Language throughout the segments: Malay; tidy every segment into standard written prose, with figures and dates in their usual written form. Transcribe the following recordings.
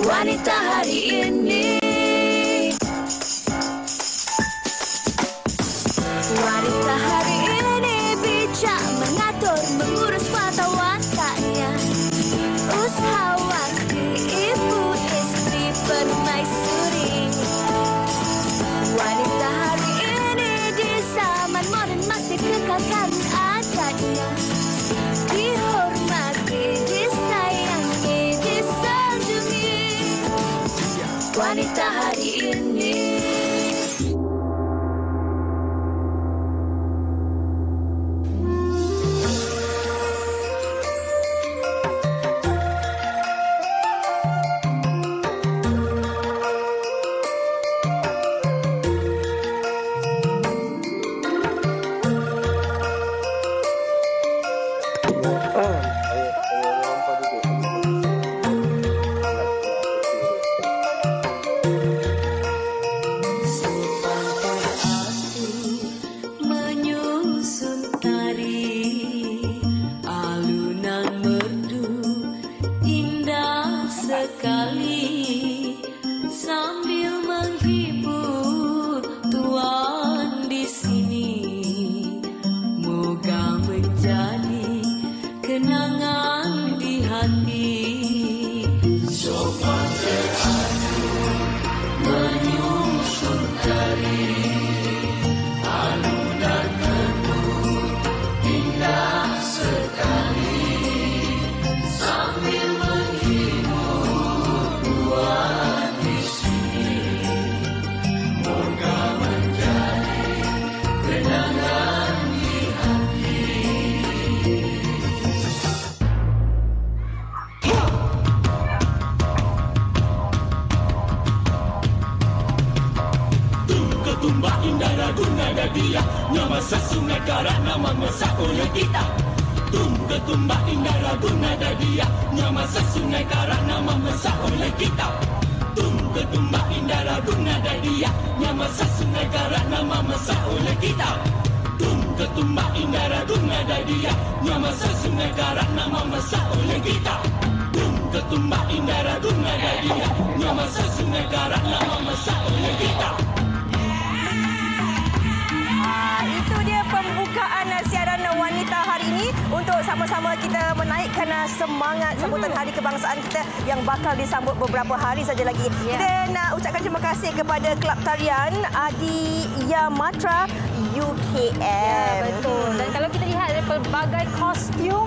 wanita hari ini. Wanita hari ini bijak mengatur, mengurus mata wantanya. Usahawan, ibu, istri, permaisuri. Wanita hari ini di zaman modern masih kekalkan adatnya. Dihormati, disayangi, disanjungi. Wanita hari ini. Itu dia pembukaan siaran Wanita hari ini untuk sama-sama kita menaikkan semangat sambutan Hari Kebangsaan kita yang bakal disambut beberapa hari saja lagi. Kita nak ucapkan terima kasih kepada Kelab Tarian Adi Yamatra UKM. Ya, betul. Dan kalau kita lihat ada pelbagai kostum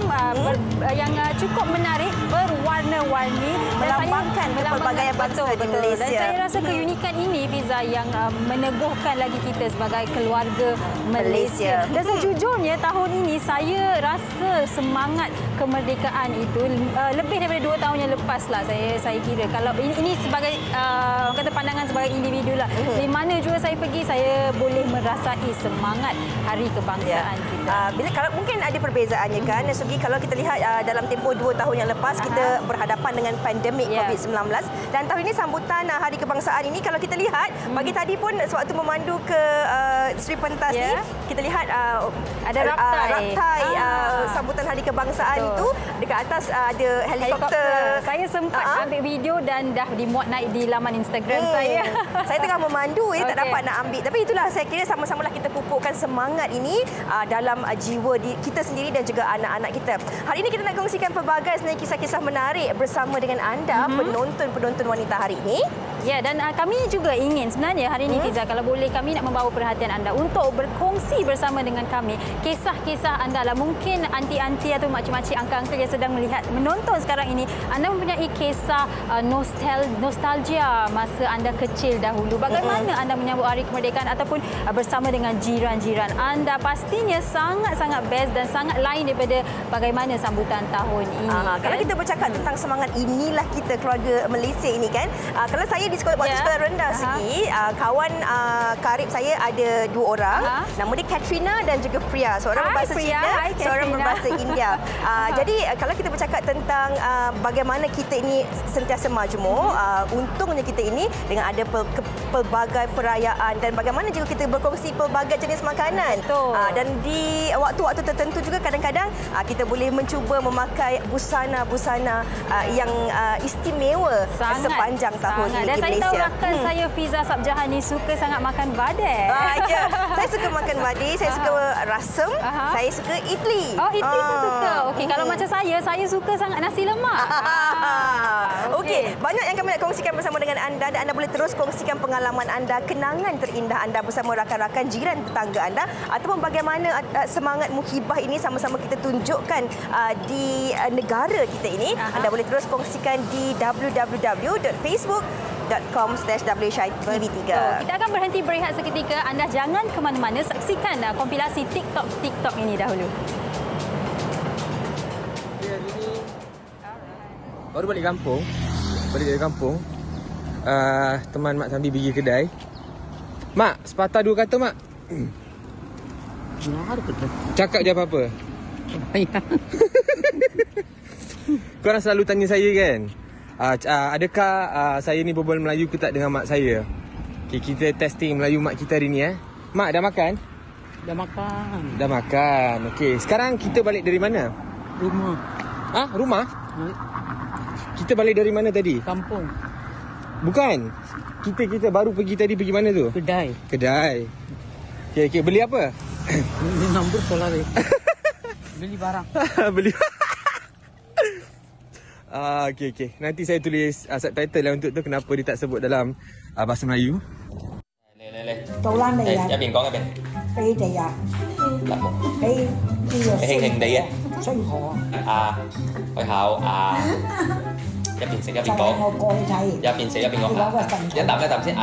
yang cukup menarik, berwarna-warni, melambangkan pelbagai bangsa di Malaysia. Dan saya rasa keunikan ini, Fiza, yang meneguhkan lagi kita sebagai keluarga Malaysia. Dan sejujurnya tahun ini saya rasa semangat kemerdekaan itu lebih daripada 2 tahun yang lepas lah saya kira. Kalau ini sebagai kata pandangan sebagai individu lah. Di mana juga saya pergi, saya boleh merasai semangat Hari Kebangsaan kita. Kalau mungkin ada perbezaannya kan, Sugi, kalau kita lihat dalam tempoh 2 tahun yang lepas kita berhadapan dengan pandemik COVID-19, dan tahun ini sambutan Hari Kebangsaan ini kalau kita lihat pagi tadi pun sewaktu memandu ke Sri Pentas ni, kita lihat ada raktai sambutan Hari Kebangsaan itu dekat atas ada helikopter. Saya sempat ambil video dan dah dimuat naik di laman Instagram saya. Saya tengah memandu tak dapat nak ambil. Tapi itulah saya kira sama-samalah kita pupukkan semangat ini dalam jiwa kita sendiri dan juga anak-anak kita. Hari ini kita nak kongsikan pelbagai sebenarnya kisah-kisah menarik bersama dengan anda penonton-penonton wanita hari ini. Ya, dan kami juga ingin sebenarnya hari ini, Fiza, kalau boleh kami nak membawa perhatian anda untuk berkongsi bersama dengan kami kisah-kisah anda lah. Mungkin anti-anti atau makcik-makcik, angka-angka yang sedang menonton sekarang ini, anda mempunyai kisah nostalgia masa anda kecil dahulu. Bagaimana anda menyambut Hari Kemerdekaan ataupun bersama dengan jiran-jiran anda. Pastinya sangat-sangat best dan sangat lain daripada bagaimana sambutan tahun ini. Kalau kita bercakap tentang semangat, inilah kita keluarga Malaysia ini kan. Kalau saya di waktu sekolah rendah segi, kawan karib saya ada 2 orang. Nama dia Katrina dan juga Priya. Seorang berbahasa Cina, seorang berbahasa India. Jadi kalau kita bercakap tentang bagaimana kita ini sentiasa majmuk, untungnya kita ini dengan ada pelbagai perayaan dan bagaimana juga kita berkongsi pelbagai jenis makanan. Dan di waktu-waktu tertentu juga kadang-kadang kita boleh mencuba memakai busana-busana yang istimewa sepanjang tahun di Dan Malaysia. saya tahu rakan saya Fiza Sabjahan ni suka sangat makan badai. Ya, saya suka makan badai, saya suka rasam, saya suka idli. Oh, idli pun suka. Okey, kalau macam saya suka sangat nasi lemak. Okey, banyak yang kami nak kongsikan bersama dengan anda dan anda boleh terus kongsikan pengalaman anda, kenangan terindah anda bersama rakan-rakan jiran tetangga anda ataupun bagaimana semangat muhibah ini sama-sama kita tunjukkan di negara kita ini. Anda boleh terus kongsikan di www.facebook.com/WShyTV3. Kita akan berhenti berehat seketika. Anda jangan ke mana-mana, saksikan kompilasi TikTok ini dahulu. Baru balik dari kampung. Teman Mak Sambi pergi kedai. Mak, sepatah 2 kata, Mak. Cakap je apa-apa. Korang selalu tanya saya kan, adakah saya ni berbual Melayu ke tak dengan mak saya? Okay, kita testing Melayu mak kita hari ni. Mak, dah makan? Dah makan. Okey, sekarang kita balik dari mana? Rumah. Rumah? Kita balik dari mana tadi? Kampung. Bukan. Kita baru pergi tadi, pergi mana tu? Kedai. Okey, beli apa? Beli nombor solar. Beli barang. Beli. Okey. Nanti saya tulis subtitle lah untuk tu kenapa dia tak sebut dalam bahasa Melayu. Tàu Lan này Ở bên con ở bên cái này là một cái hình đi á xây họ hội hậu giáp biển sẽ giáp biển con coi thầy giáp biển sẽ giáp biển con giáp tạm sẽ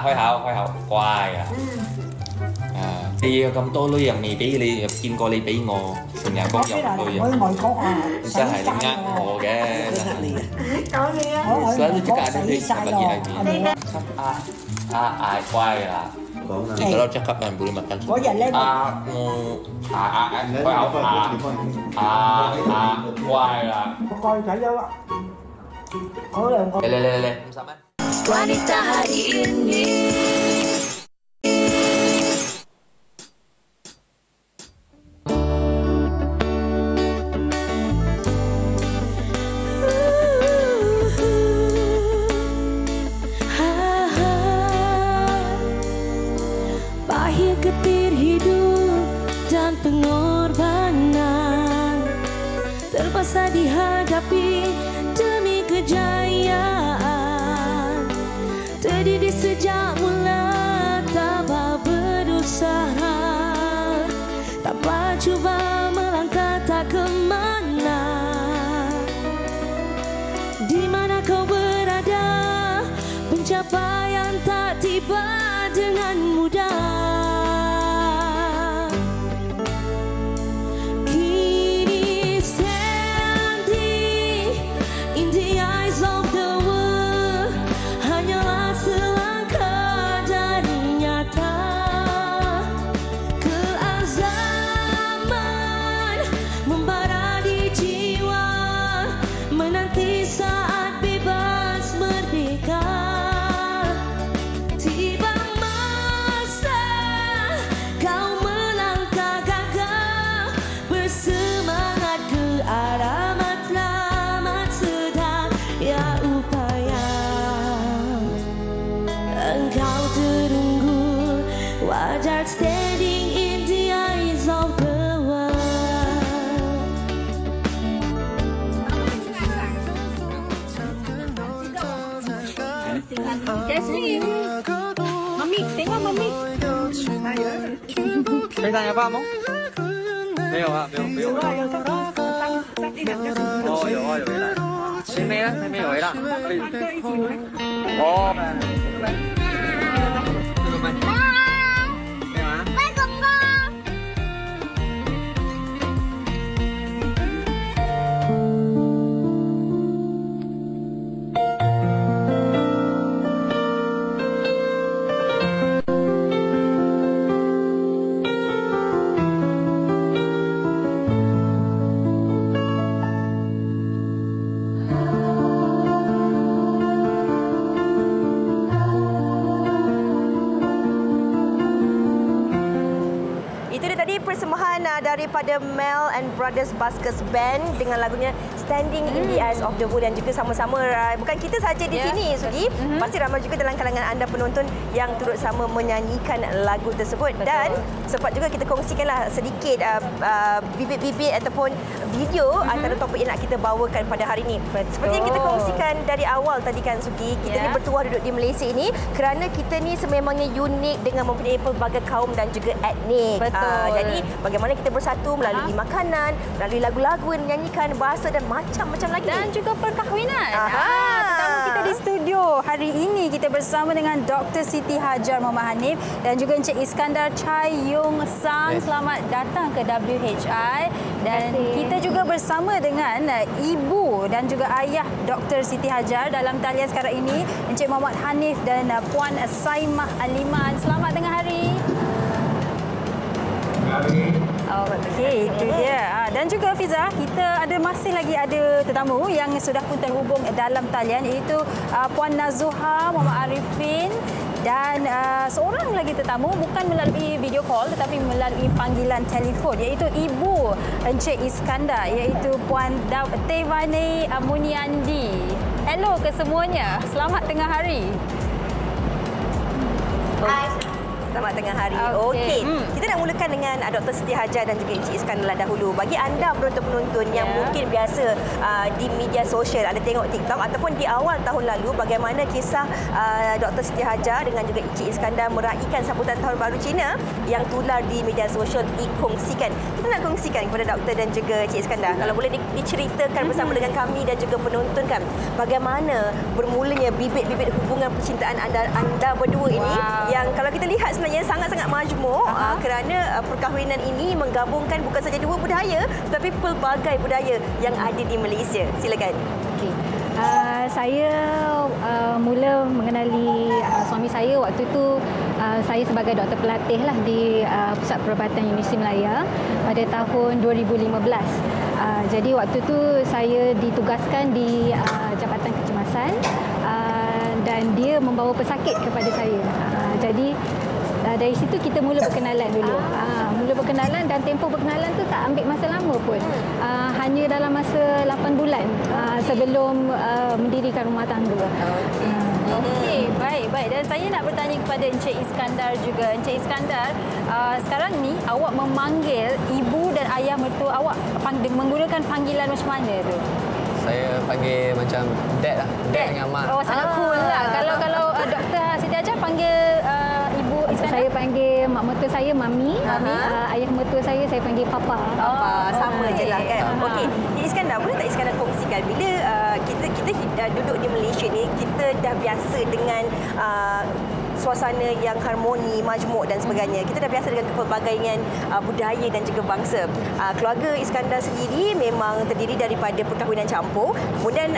hội hậu quài thì cầm tô lui mì bí ly kim co ly bí ngô sườn nhà con dọc lui mới ngồi có sẽ hay là ngắt ngô cái lớn tất cả đi làm gì quay là thì kalau cakap kan boleh makan. Có giờ lên quay là coi thấy đâu ạ. Có là le sama. Wanita hari ini. Getir hidup dan pengorbanan terpaksa dihadapi demi kejayaan. Terdidik sejak mula tanpa berusaha, tanpa cuba melangkah tak kemana. Di mana kau berada, pencapaian tak tiba dengan mudah. Standing in the eyes of the world. Mami, tengok Mami. Kau tanya apa, Mong? Belum. Oh,有了。谁没了？还没有了。哦。daripada Mel and Brothers Buskers Band dengan lagunya Standing in the Eyes of the World, dan juga sama-sama bukan kita saja di sini, Sugi. Pasti ramai juga dalam kalangan anda penonton yang turut sama menyanyikan lagu tersebut. Betul. Dan sempat juga kita kongsikanlah sedikit bibit-bibit ataupun video antara topik yang nak kita bawakan pada hari ini. Betul. Seperti yang kita kongsikan dari awal tadi kan, Sugi, kita ni bertuah duduk di Malaysia ini kerana kita ni sememangnya unik dengan mempunyai pelbagai kaum dan juga etnik. Betul. Jadi bagaimana kita bersatu melalui makanan, melalui lagu-lagu yang dinyanyikan, bahasa dan macam-macam lagi. Dan juga perkahwinan. Tetamu kita di studio hari ini kita bersama dengan Dr. Siti Hajar Muhammad Hanif dan juga Encik Iskandar Chai Yung Sang. Selamat datang ke WHI. Dan kita juga bersama dengan ibu dan juga ayah Dr. Siti Hajar dalam talian sekarang ini, Encik Muhammad Hanif dan Puan Saimah Aliman. Selamat tengah hari. Okey, itu dia. Dan juga Fiza, kita masih lagi ada tetamu yang sudah pun terhubung dalam talian, iaitu Puan Nazuha Muhammad Arifin dan seorang lagi tetamu bukan melalui video call tetapi melalui panggilan telefon, iaitu Ibu Encik Iskandar, iaitu Puan Tevani Muniandi. Hello ke semuanya. Selamat tengah hari. Hai. Selamat tengah hari. Okey. Kita nak mulakan dengan Dr. Siti Hajar dan juga Encik Iskandar dahulu. Bagi anda penonton-penonton yang mungkin biasa di media sosial, ada tengok TikTok ataupun di awal tahun lalu, bagaimana kisah Dr. Siti Hajar dengan juga Encik Iskandar meraihkan sambutan Tahun Baru Cina yang tular di media sosial dikongsikan. Kita nak kongsikan kepada doktor dan juga Encik Iskandar. Kalau boleh diceritakan bersama dengan kami dan juga penonton kan, bagaimana bermulanya bibit-bibit hubungan percintaan anda berdua ini yang kalau kita lihat sebenarnya sangat-sangat majmuk kerana perkahwinan ini menggabungkan bukan saja dua budaya tetapi pelbagai budaya yang ada di Malaysia. Silakan. Okay. Saya mula mengenali suami saya waktu itu saya sebagai doktor pelatih lah di Pusat Perubatan Universiti Melaya pada tahun 2015. Jadi waktu itu saya ditugaskan di Jabatan Kecemasan dan dia membawa pesakit kepada saya. Jadi dari situ kita mula berkenalan dulu. Mula berkenalan dan tempoh berkenalan tu tak ambil masa lama pun. Hanya dalam masa 8 bulan sebelum mendirikan rumah tangga. Okey, baik. Dan saya nak bertanya kepada Encik Iskandar juga. Encik Iskandar, sekarang ni awak memanggil ibu dan ayah mertua awak menggunakan panggilan macam mana tu? Saya panggil macam dad lah. Dad dengan mak. Oh, sangat cool lah. Kalau Dr. Siti Hajar panggil ibu Iskandar? Saya panggil mak mertua saya mami. Ayah mertua saya panggil papa. Sama je lah kan. Okey, Iskandar, boleh tak Iskandar kongsikan bila kita duduk di Malaysia ni, kita dah biasa dengan suasana yang harmoni, majmuk dan sebagainya. Kita dah biasa dengan kepelbagaian budaya dan juga bangsa. Keluarga Iskandar sendiri memang terdiri daripada perkahwinan campur, kemudian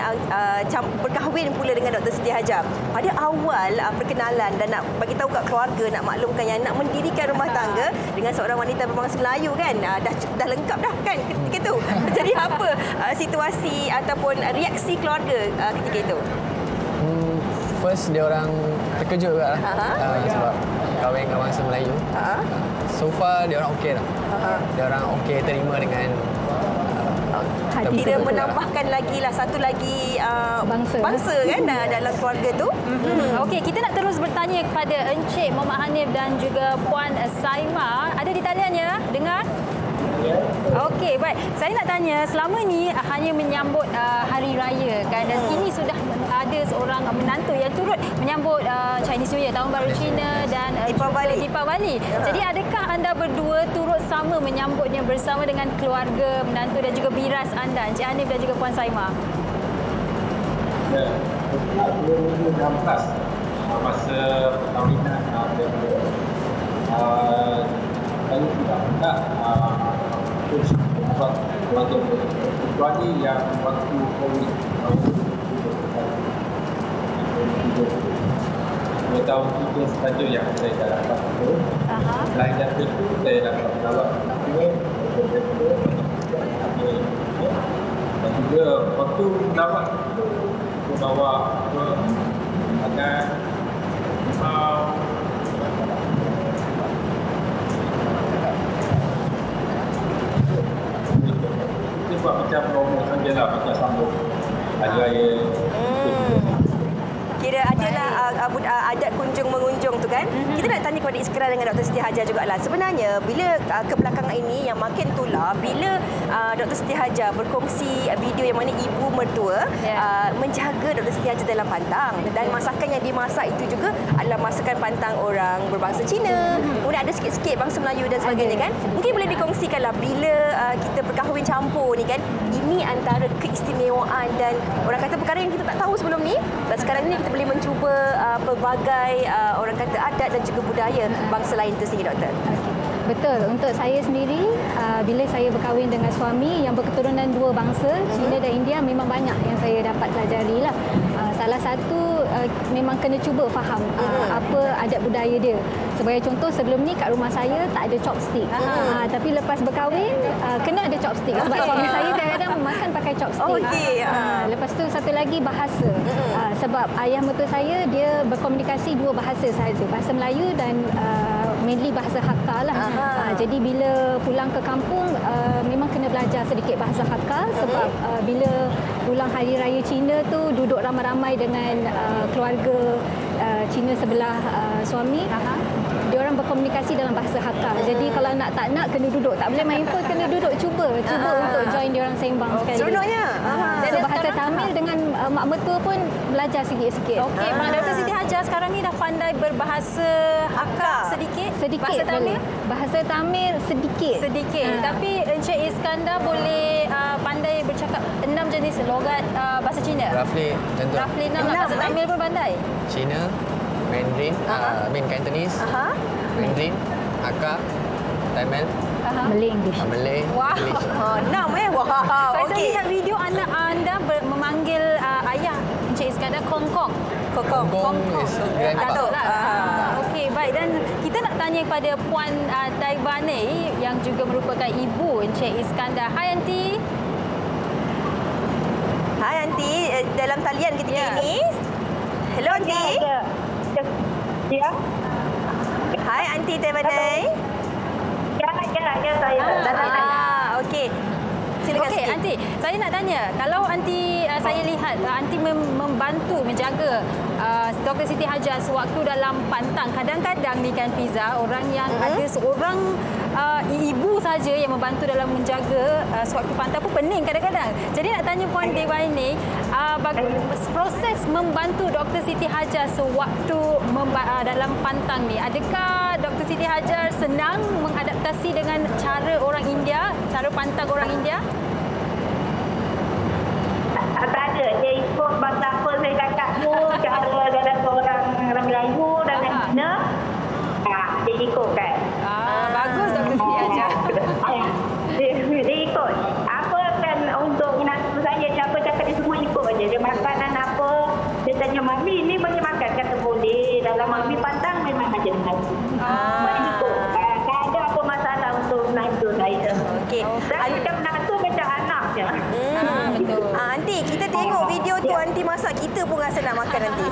berkahwin pula dengan Dr. Siti Hajar. Pada awal perkenalan dan nak bagi tahu kat keluarga, nak maklumkan yang nak mendirikan rumah tangga dengan seorang wanita berbangsa Melayu kan, dah lengkap dah kan ketika tu. Jadi apa situasi ataupun reaksi keluarga ketika itu? First dia orang terkejut juga lah. Sebab kahwin dengan bangsa Melayu. So far dia orang okey lah. Dia orang okey terima dengan tidak menambahkan lagi lah satu lagi bangsa kan dalam keluarga tu. Okey, kita nak terus bertanya kepada Encik Muhammad Hanif dan juga Puan Saimah. Ada di talian ya? Dengar? Okey, baik. Saya nak tanya, selama ni hanya menyambut Hari Raya kan, dan kini sudah ada seorang menantu yang turut menyambut Chinese New Year, Tahun Baru Cina dan Deepavali. Jadi adakah anda berdua turut sama menyambutnya bersama dengan keluarga, menantu dan juga biras anda, Encik Hanif dan juga Puan Saimah? Ya, 2016 masa perkahwinan saya tidak hendak terus buat keluarga kecuali yang waktu COVID dua tahun itu saja yang saya dah dapat itu. Selain dari itu saya dapat melawat dan juga waktu melawat itu saya bawa ke agar dia adalah adat kunjung mengunjung tu kan. Kita nak tanya kepada Iskandar dengan Dr. Siti Hajar jugalah. Sebenarnya bila kebelakangan ini yang makin tular bila Dr. Siti Hajar berkongsi video yang mana ibu mertua menjaga Dr. Siti Hajar dalam pantang, dan masakan yang dimasak itu juga adalah masakan pantang orang berbangsa Cina. Kemudian ada sikit-sikit bangsa Melayu dan sebagainya kan. Mungkin boleh dikongsikanlah bila kita berkahwin campur ni kan, ini antara keistimewaan dan orang kata perkara yang kita tak tahu sebelum ni, dan sekarang ni kita boleh mencuba pelbagai orang kata adat dan juga budaya bangsa lain itu sendiri, Doktor. Betul. Untuk saya sendiri, bila saya berkahwin dengan suami yang berketurunan dua bangsa, Cina dan India, memang banyak yang saya dapat pelajari lah. Salah satu, memang kena cuba faham apa adat budaya dia. Sebagai contoh, sebelum ni kat rumah saya tak ada chopstick. Tapi lepas berkahwin, kena ada chopstick. Sebab suami saya kadang-kadang makan pakai chopstick. Lepas tu satu lagi bahasa. Sebab ayah mertua saya, dia berkomunikasi dua bahasa sahaja. Bahasa Melayu dan mainly bahasa Hakka lah. Jadi bila pulang ke kampung, memang kena belajar sedikit bahasa Hakka. Sebab bila pulang Hari Raya Cina tu, duduk ramai-ramai dengan keluarga Cina sebelah suami, diorang berkomunikasi dalam bahasa Hakka. Jadi kalau tak nak, kena duduk. Tak boleh main phone, kena duduk. Cuba untuk join diorang sembang sekali. Seronoknya. Dan bahasa Tamil dengan mak mertua pun belajar sikit-sikit. Okey, Mak Dr. Siti Hajar sekarang ni dah pandai berbahasa Hakka sedikit? Sedikit. Bahasa Tamil? Bahasa Tamil sedikit. Tapi Encik Iskandar boleh pandai bercakap 6 jenis logat bahasa Cina? Roughly, contoh. Roughly 6 lah. Bahasa Tamil pun pandai? Cina, Mandarin, Cantonese, Mandarin, Hakka, Tamil, Malay English. Malay, Wow. English. 6 Wow. Saya lihat video anak anda memanggil ayah Encik Iskandar Kongkong. Kongkong is Datuk lah. Okey, baik. Dan kita nak tanya kepada Puan Daibane yang juga merupakan ibu Encik Iskandar. Hai, Aunty. Hai, Aunty. Dalam talian ketika ini. Hello, Aunty. Ya. Hai, Aunty Daibane. Ya, saya. Okey. Silakan. Okey, Aunty, saya nak tanya, kalau Aunty saya lihat Aunty membantu menjaga Dr. Siti Hajar sewaktu dalam pantang. Kadang-kadang ni kan Fiza, orang yang ada seorang ibu saja yang membantu dalam menjaga sewaktu pantang pun pening kadang-kadang. Jadi nak tanya Puan Dewa ini, proses membantu Dr. Siti Hajar sewaktu dalam pantang ni, adakah Dr. Siti Hajar senang mengadaptasi dengan cara orang India, cara pantang orang India? Tak ada. Dia ikut bahasa apa saya cakap tu, cara dalam orang Melayu dan Cina. Dia ikutkan. Bagus Dr. Siti Hajar. Dia ikut. Apa kan untuk menantu saya, siapa cakap dia semua ikut aja. Dia makanan apa, dia tanya Mami ni boleh makan, kata boleh. Dalam Mami pantang memang macam nasi. Semua ikut. Tak ada apa masalah untuk menantu saya. Okey. Dan macam menantu macam anak je. Betul. Aunty, kita tengok video tu Aunty masak, kita pun rasa nak makan nanti.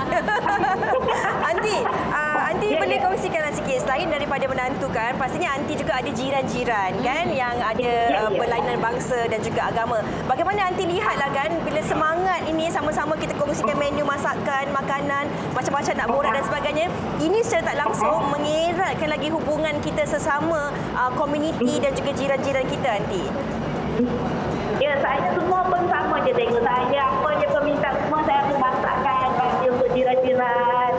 Aunty boleh kongsikanlah sikit, selain daripada menantu kan, pastinya Aunty juga ada jiran-jiran kan yang ada berlainan bangsa dan juga agama. Bagaimana Aunty lihatlah kan bila semangat ini sama-sama kita kongsikan menu masakan, makanan, macam-macam nak borak dan sebagainya. Ini secara tak langsung mengeratkan lagi hubungan kita sesama komuniti dan juga jiran-jiran kita, Aunty. Ya, saya semua pun sama je tengok saya. Apa je pun minta semua saya akan masakkan bagi untuk jiran-jiran.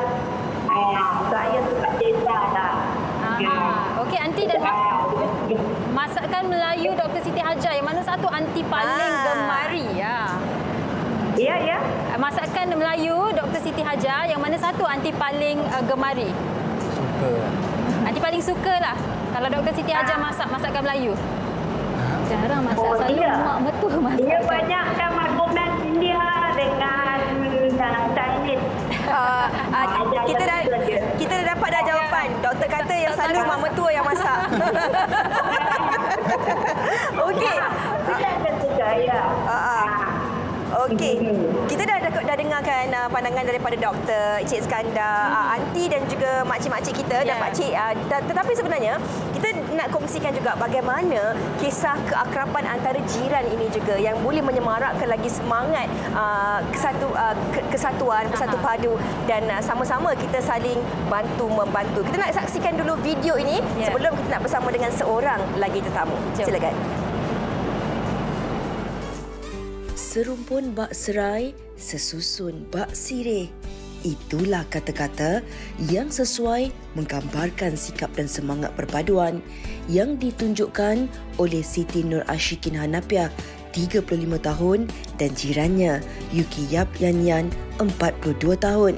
Saya suka cerita lah. Okey, Aunty, dan masakan Melayu Dr. Siti Hajar, yang mana satu Aunty paling gemari? Ya. Masakan Melayu Dr. Siti Hajar, yang mana satu Aunty paling gemari? Suka. Aunty paling suka lah kalau Dr. Siti Hajar masak masakan Melayu. Jarang masak, selalu mak mertua masak. Dia banyak kan makanan India dengan Chinese. Kita dah dapat dah jawapan. Doktor kata yang selalu mak mertua yang masak. Okey. Saya suka, ya. Okey. Kita dah dengar dengarkan pandangan daripada doktor, Encik Iskandar, aunty dan juga makcik-makcik kita dan pakcik. Tetapi sebenarnya kita nak kongsikan juga bagaimana kisah keakraban antara jiran ini juga yang boleh menyemarakkan lagi semangat kesatuan, bersatu padu dan sama-sama kita saling bantu-membantu. Kita nak saksikan dulu video ini sebelum kita nak bersama dengan seorang lagi tetamu. Silakan. Serumpun bak serai, sesusun bak sirih. Itulah kata-kata yang sesuai menggambarkan sikap dan semangat perpaduan yang ditunjukkan oleh Siti Nur Ashikin Hanafiah, 35 tahun dan jirannya Yuki Yap Yan Yan, 42 tahun.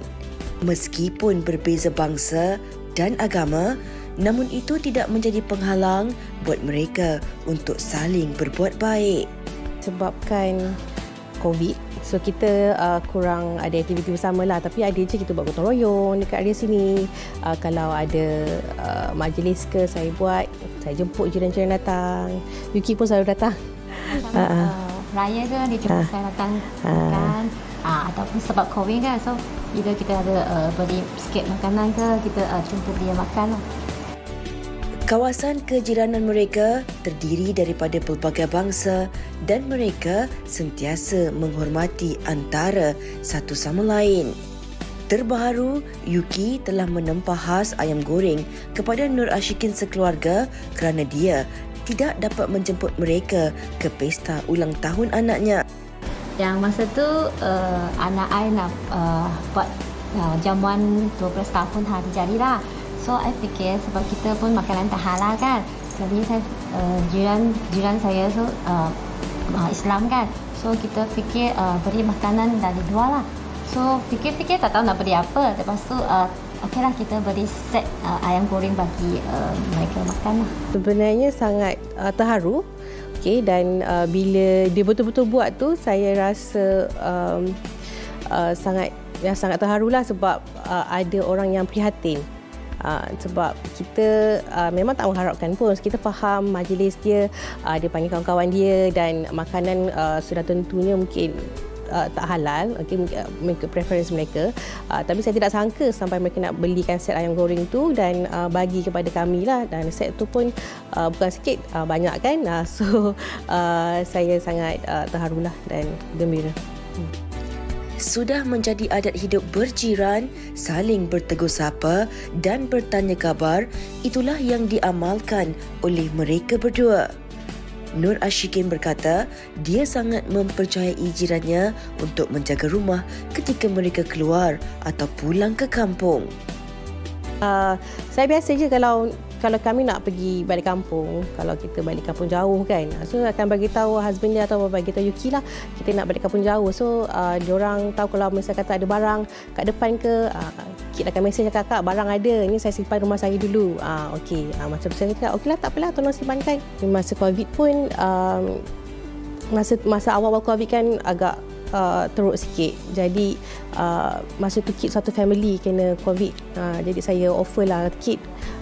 Meskipun berbeza bangsa dan agama, namun itu tidak menjadi penghalang buat mereka untuk saling berbuat baik. Sebabkan COVID, so kita kurang ada aktiviti bersama lah. Tapi ada je kita buat gotong royong dekat area sini. Kalau ada majlis ke, saya buat. Saya jemput jiran-jiran datang. Yuki pun selalu datang. Raya ke, dia jemput saya datang kan. Ataupun sebab COVID kan. So, bila kita ada beri sikit makanan ke, kita jemput dia makan lah. Kawasan kejiranan mereka terdiri daripada pelbagai bangsa dan mereka sentiasa menghormati antara satu sama lain. Terbaru, Yuki telah menempah khas ayam goreng kepada Nur Ashikin sekeluarga kerana dia tidak dapat menjemput mereka ke pesta ulang tahun anaknya. Yang masa tu anak saya nak buat jamuan 12 tahun hari jadi lah. So, saya fikir sebab kita pun makanan tak halal kan. Jadi, saya jiran saya tu Islam kan. So, kita fikir beri makanan dari luar lah. So, fikir-fikir tak tahu nak beri apa. Lepas tu, okeylah kita beri set ayam goreng bagi mereka makan lah. Sebenarnya sangat terharu. Okay, dan bila dia betul-betul buat tu, saya rasa sangat terharulah sebab ada orang yang prihatin. Sebab kita memang tak mengharapkan pun. Kita faham majlis dia, dia panggil kawan-kawan dia dan makanan sudah tentunya mungkin tak halal, okay, mengikut preference mereka. Tapi saya tidak sangka sampai mereka nak belikan set ayam goreng tu dan bagi kepada kami lah. Dan set tu pun bukan sikit, banyak kan. So saya sangat terharulah dan gembira. Sudah menjadi adat hidup berjiran, saling bertegur sapa dan bertanya khabar, itulah yang diamalkan oleh mereka berdua. Nur Ashikin berkata, dia sangat mempercayai jirannya untuk menjaga rumah ketika mereka keluar atau pulang ke kampung. Saya biasa je kalau kami nak pergi balik kampung, kalau kita balik kampung jauh kan, so akan bagi tahu husband dia atau bagi tahu Yuki lah kita nak balik kampung jauh. So diorang tahu kalau misalnya kata ada barang kat depan ke, Kit akan mesej kakak barang ada, ni saya simpan rumah saya dulu. Okey, macam saya cakap okeylah tak apalah, tolong simpankan. Masa COVID pun masa awal-awal COVID kan agak teruk sikit. Jadi masa tu Kit satu family kena COVID. Jadi saya offer lah, Kit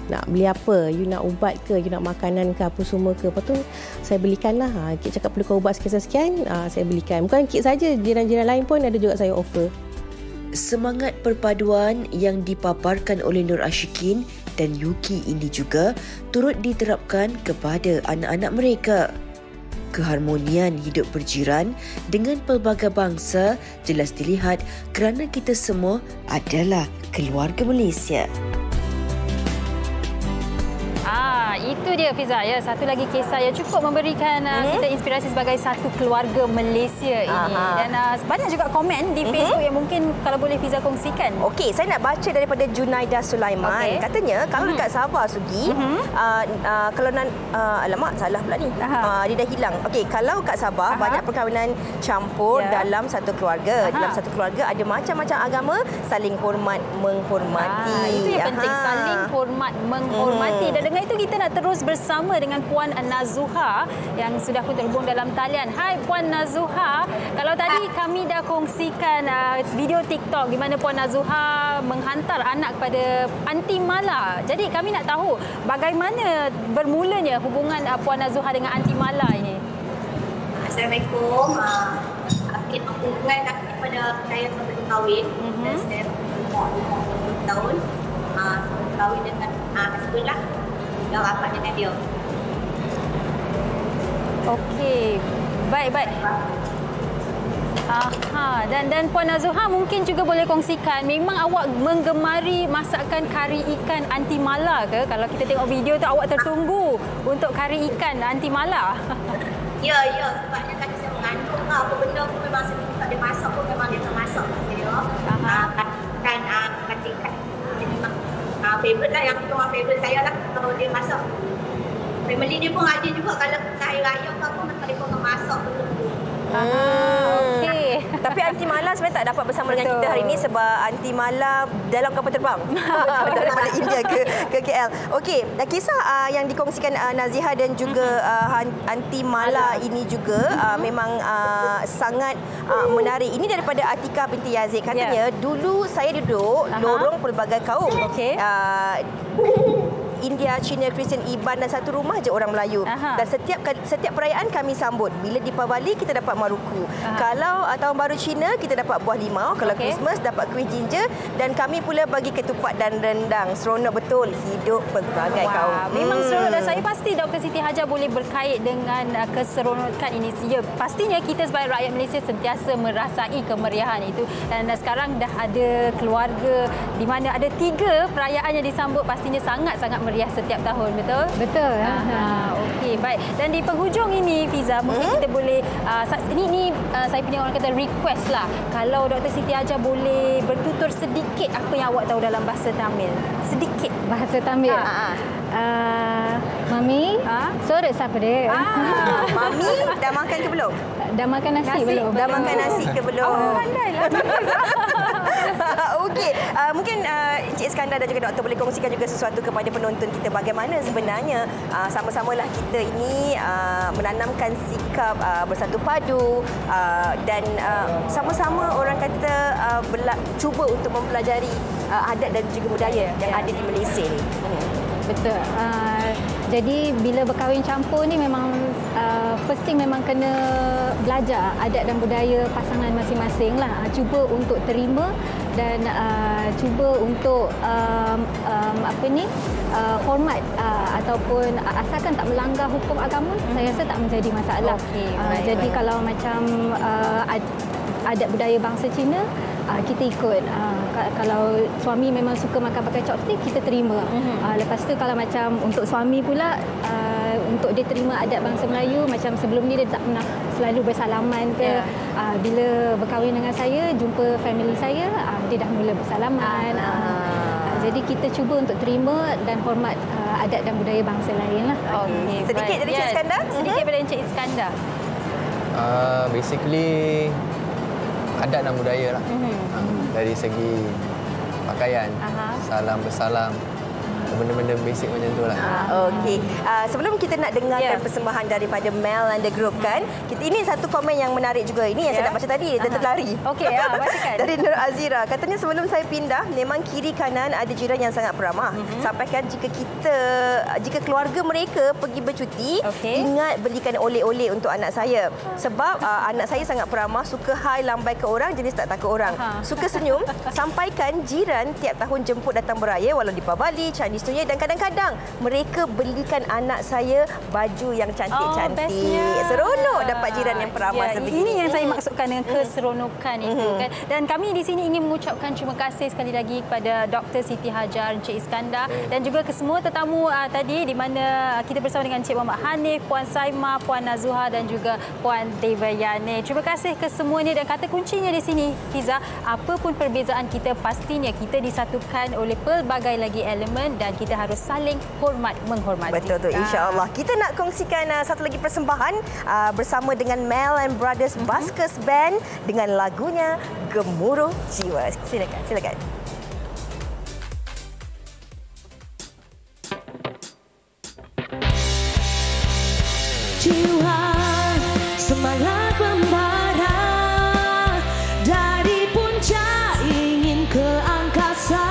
nak beli apa? You nak ubat ke? You nak makanan ke? Apa semua ke? Lepas tu saya belikan lah. Kit cakap perlu ubat sekian-sekian, saya belikan. Bukan Kit saja, jiran-jiran lain pun ada juga saya offer. Semangat perpaduan yang dipaparkan oleh Nur Ashikin dan Yuki ini juga turut diterapkan kepada anak-anak mereka. Keharmonian hidup berjiran dengan pelbagai bangsa jelas dilihat kerana kita semua adalah keluarga Malaysia. Itu dia Fiza ya, satu lagi kisah yang cukup memberikan kita inspirasi sebagai satu keluarga Malaysia ini. Dan banyak juga komen di Facebook yang mungkin kalau boleh Fiza kongsikan. Okey, saya nak baca daripada Junaida Sulaiman. Katanya kalau dekat Sabah Sugi, kalau alamak salah pula ni. Dia dah hilang. Okey, kalau kat Sabah banyak perkahwinan campur dalam satu keluarga. Dalam satu keluarga ada macam-macam agama, saling hormat menghormati. Itu yang penting, saling hormat menghormati. Dan dengan itu kita nak terus bersama dengan Puan Nazuha yang sudah pun terhubung dalam talian. Hai Puan Nazuha. Kalau tadi kami dah kongsikan video TikTok di mana Puan Nazuha menghantar anak kepada Aunty Mala. Jadi kami nak tahu bagaimana bermulanya hubungan Puan Nazuha dengan Aunty Mala ini. Assalamualaikum. Hubungan kami pada saya kahwin. Dan saya tahun kahwin dengan husband lah. Dah rapat dengan dia. Okey. Baik. Aha, dan Puan Nazuha mungkin juga boleh kongsikan, memang awak menggemari masakan kari ikan anti mala ke? Kalau kita tengok video tu awak tertunggu untuk kari ikan anti mala. Ya, sebabnya kan saya mengandung apa benda pun memang saya tak ada masak pun memang dia tak masak saya. Kan memang favorite lah, yang itu favorite saya lah kalau dia masak. Family dia pun ada juga kalau hari raya ke apa mereka akan masak benda tu. Okey. Tapi Aunty Mala sebenarnya tak dapat bersama dengan kita hari ini sebab Aunty Mala dalam kapal terbang daripada India ke KL. Okey, kisah yang dikongsikan Naziha dan juga Aunty Mala ini juga memang sangat menarik. Ini daripada Atika binti Yazid. Katanya dulu saya duduk lorong pelbagai kaum. Okey. India, Cina, Kristian, Iban dan satu rumah je orang Melayu. Dan setiap perayaan kami sambut. Bila Deepavali kita dapat maruku. Kalau tahun baru Cina kita dapat buah limau. Kalau Christmas dapat kuih ginger dan kami pula bagi ketupat dan rendang. Seronok betul hidup pelbagai kaum. Memang seronok dan saya pasti Dr. Siti Hajar boleh berkait dengan keseronokan ini. Ya, pastinya kita sebagai rakyat Malaysia sentiasa merasai kemeriahan itu. Dan sekarang dah ada keluarga di mana ada 3 perayaan yang disambut, pastinya sangat-sangat meriah setiap tahun, betul? Betul. Okey, baik. Dan di penghujung ini, Fiza, mungkin kita boleh ini saya punya orang kata request lah. Kalau Dr. Siti Hajar boleh bertutur sedikit apa yang awak tahu dalam bahasa Tamil. Sedikit. Bahasa Tamil. Mami, sore siapa dia? Mami, dah makan ke belum? Dah makan nasi belum? Dah makan nasi ke belum? Pandai lah. Okey, mungkin Encik Iskandar dan juga doktor boleh kongsikan juga sesuatu kepada penonton kita bagaimana sebenarnya sama-samalah kita ini menanamkan sikap bersatu padu dan sama-sama orang kata cuba untuk mempelajari adat dan juga budaya yang ada di Malaysia ni. Betul. Jadi bila berkahwin campur ni memang first thing memang kena belajar adat dan budaya pasangan masing-masing lah. Cuba untuk terima dan cuba untuk hormat ataupun asalkan tak melanggar hukum agama, saya rasa tak menjadi masalah. Jadi kalau macam adat budaya bangsa Cina, kita ikut. Kalau suami memang suka makan pakai chopstick, kita terima. Lepas tu kalau macam untuk suami pula, untuk dia terima adat bangsa Melayu, macam sebelum ni dia tak pernah selalu bersalaman ke. Bila berkahwin dengan saya, jumpa family saya, dia dah mula bersalaman. Jadi kita cuba untuk terima dan hormat adat dan budaya bangsa lain lah. Sedikit dari Encik Iskandar? Sedikit daripada Encik Iskandar. Basically adat dan budaya lah. Dari segi pakaian, salam bersalam, benda-benda basic macam tu lah. Okey. Sebelum kita nak dengarkan persembahan daripada Mel and the Group kan, ini satu komen yang menarik juga. Ini yang saya nak baca tadi, dia terlari. Okey, bacakan. Dari Nur Azira. Katanya sebelum saya pindah, memang kiri kanan ada jiran yang sangat peramah. Sampaikan jika keluarga mereka pergi bercuti, ingat belikan oleh-oleh untuk anak saya. Sebab anak saya sangat peramah, suka hai lambai ke orang, jenis tak takut orang. Suka senyum. Sampaikan jiran tiap tahun jemput datang beraya walau di Bali, Chinese New Year, dan kadang-kadang mereka belikan anak saya baju yang cantik-cantik. Seronok dapat jiran yang peramah sebegini. Ini yang saya maksudkan dengan keseronokan itu kan. Dan kami di sini ingin mengucapkan terima kasih sekali lagi kepada Dr. Siti Hajar, Encik Iskandar dan juga ke semua tetamu tadi di mana kita bersama dengan Encik Muhammad Hanif, Puan Saimah, Puan Nazuha dan juga Puan Devayani. Terima kasih ke semuanya dan kata kuncinya di sini, Fiza, apapun perbezaan kita, pastinya kita disatukan oleh pelbagai lagi elemen dan kita harus saling menghormati. Betul tu, insya-Allah. Kita nak kongsikan satu lagi persembahan bersama dengan Mel and Brothers Buskers Band dengan lagunya Gemuruh Jiwa. Silakan. Jiwa semangat membara dari puncak ingin ke angkasa,